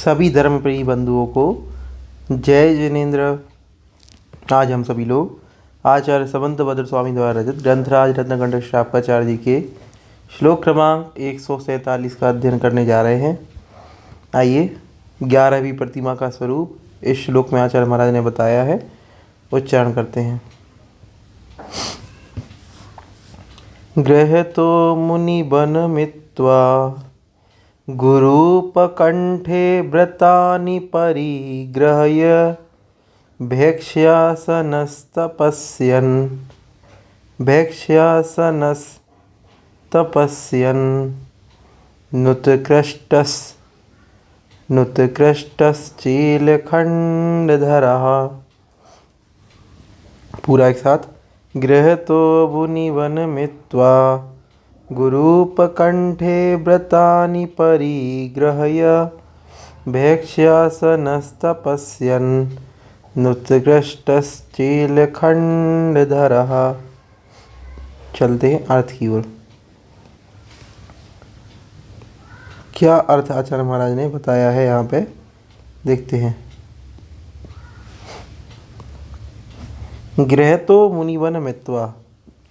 सभी धर्म प्रिय बंधुओं को जय जिनेन्द्र। आज हम सभी लोग आचार्य समंतभद्र स्वामी द्वारा रचित ग्रंथराज रत्नकंठ शापकाचार्य जी के श्लोक क्रमांक 147 का अध्ययन करने जा रहे हैं। आइए 11वीं प्रतिमा का स्वरूप इस श्लोक में आचार्य महाराज ने बताया है, उच्चारण करते हैं। गृहतो मुनिबन मित्वा गुरूपकण्ठे व्रतानि परिगृह्य भैक्ष्यासनस्तपस्यन् नुत्कृष्टश्चीलखण्डधरः। पूरा एक साथ। गृहतो मुनिवन मित्वा गुरूपकण्ठे व्रतानि परिगृह्य भैक्ष्यासनस्तपस्यन् नुत्कृष्टश्चीलखण्डधरः। चलते हैं अर्थ की ओर। क्या अर्थ आचार्य महाराज ने बताया है यहाँ पे, देखते हैं। गृहतो मुनिवन मित्वा,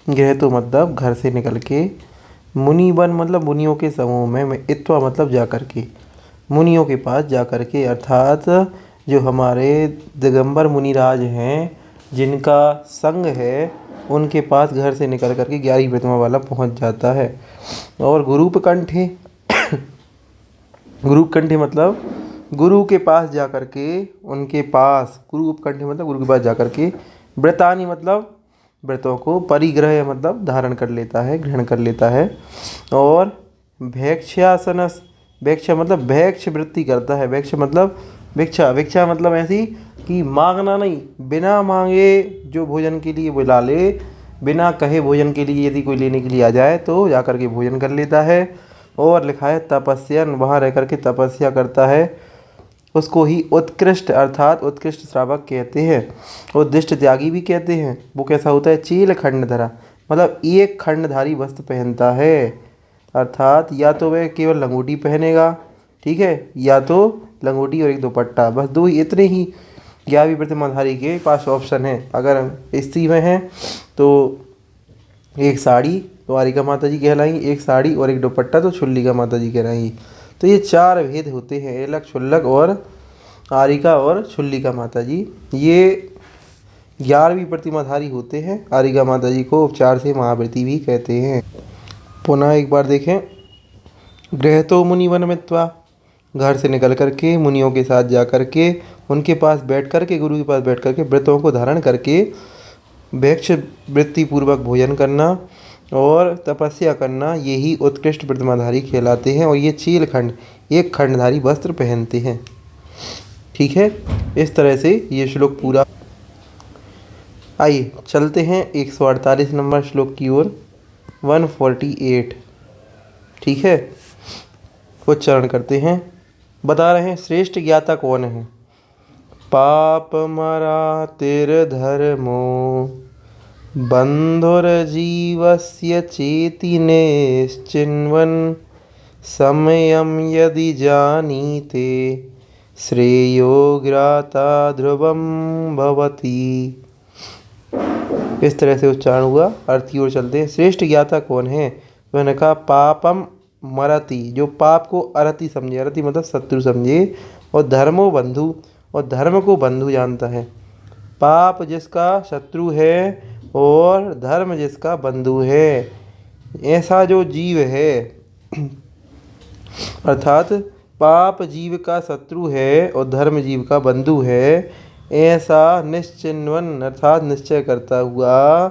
गृहतो मतलब घर से निकल के, मुनिवन मतलब मुनियों के समूह में, इत्वा मतलब जाकर के, मुनियों के पास जाकर के, अर्थात जो हमारे दिगंबर मुनिराज हैं जिनका संग है उनके पास घर से निकल करके 11वीं प्रतिमा वाला पहुंच जाता है। और गुरूपकंठे गुरूपकंठे मतलब गुरु के पास जाकर के, उनके पास, गुरूपकंठे मतलब गुरु के पास जाकर के, व्रतानि मतलब व्रतों को, परिग्रह मतलब धारण कर लेता है, ग्रहण कर लेता है। और भैक्ष्यासनस, भैक्ष्य मतलब भैक्ष वृत्ति करता है। भैक्ष मतलब भिक्षा, भिक्षा मतलब ऐसी कि मांगना नहीं, बिना मांगे जो भोजन के लिए बुला ले, बिना कहे भोजन के लिए यदि कोई लेने के लिए आ जाए तो जाकर के भोजन कर लेता है। और लिखा है तपस्यन, वहाँ रह कर के तपस्या करता है, उसको ही उत्कृष्ट अर्थात उत्कृष्ट श्रावक कहते हैं, उद्दिष्ट त्यागी भी कहते हैं। वो कैसा होता है? चील खंडधरा मतलब एक खंडधारी वस्त्र पहनता है, अर्थात या तो वह केवल लंगोटी पहनेगा, ठीक है, या तो लंगोटी और एक दुपट्टा, बस दो ही, इतने ही 11वीं प्रतिमाधारी के पास ऑप्शन है। अगर स्त्री में है तो एक साड़ी तो आरिका माता जी कहलाएंगी, एक साड़ी और एक दुपट्टा तो छुल्लिका माता जी कहलाएंगी। तो ये 4 भेद होते हैं, एलक, छुल्लक और आरिका और छुल्लिका माता जी। ये 11वीं प्रतिमाधारी होते हैं। आरिका माता जी को उपचार से महावृति भी कहते हैं। पुनः एक बार देखें। गृहतो मुनिवन मित्वा, घर से निकल करके मुनियों के साथ जा कर के, उनके पास बैठ कर के, गुरु के पास बैठ कर के व्रतों को धारण करके भैक्ष वृत्ति पूर्वक भोजन करना और तपस्या करना, यही उत्कृष्ट प्रतिमाधारी कहलाते हैं। और ये चील खंड, एक खंडधारी वस्त्र पहनते हैं। ठीक है, इस तरह से ये श्लोक पूरा। आइए चलते हैं 148 नंबर श्लोक की ओर, 148। ठीक है, उच्चारण करते हैं। बता रहे हैं श्रेष्ठ ज्ञाता कौन है। पाप मरातिर्धर्मो बंधुर्जीवस्य चेति निश्चिन्वन् समयं यदि जानीते श्रेयो ग्राता ध्रुवं भवति। इस तरह से उच्चारण हुआ। अर्थ की ओर चलते हैं। श्रेष्ठ ज्ञाता कौन है? तो मैंने कहा पापम मरति, जो पाप को अरति समझे, अरति मतलब शत्रु समझे, और धर्मो बंधु, और धर्म को बंधु जानता है। पाप जिसका शत्रु है और धर्म जिसका बंधु है, ऐसा जो जीव है, अर्थात पाप जीव का शत्रु है और धर्म जीव का बंधु है, ऐसा निश्चिन्वन अर्थात निश्चय करता हुआ,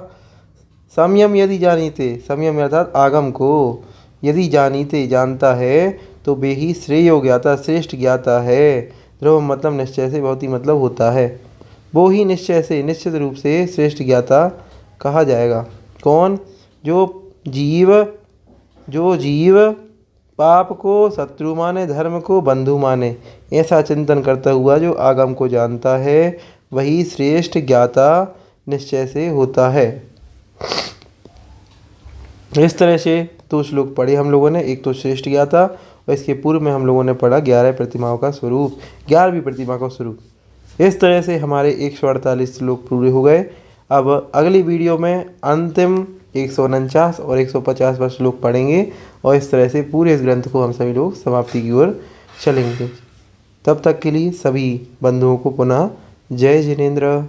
संयम यदि जानीते, संयम अर्थात आगम को यदि जानीते जानता है, तो वे ही श्रेयो ज्ञाता, श्रेष्ठ ज्ञाता है। ध्रुव मतलब निश्चय से, बहुत ही मतलब होता है, वो ही निश्चय से, निश्चित रूप से श्रेष्ठ ज्ञाता कहा जाएगा। कौन? जो जीव पाप को शत्रु माने, धर्म को बंधु माने, ऐसा चिंतन करता हुआ जो आगम को जानता है, वही श्रेष्ठ ज्ञाता निश्चय से होता है। इस तरह से 2 श्लोक पढ़े हम लोगों ने, एक तो श्रेष्ठ ज्ञाता और इसके पूर्व में हम लोगों ने पढ़ा 11 प्रतिमाओं का स्वरूप, 11वीं प्रतिमा का स्वरूप। इस तरह से हमारे 148 श्लोक पूरे हो गए। अब अगली वीडियो में अंतिम 149 और 150वां श्लोक पढ़ेंगे और इस तरह से पूरे इस ग्रंथ को हम सभी लोग समाप्ति की ओर चलेंगे। तब तक के लिए सभी बंधुओं को पुनः जय जिनेन्द्र।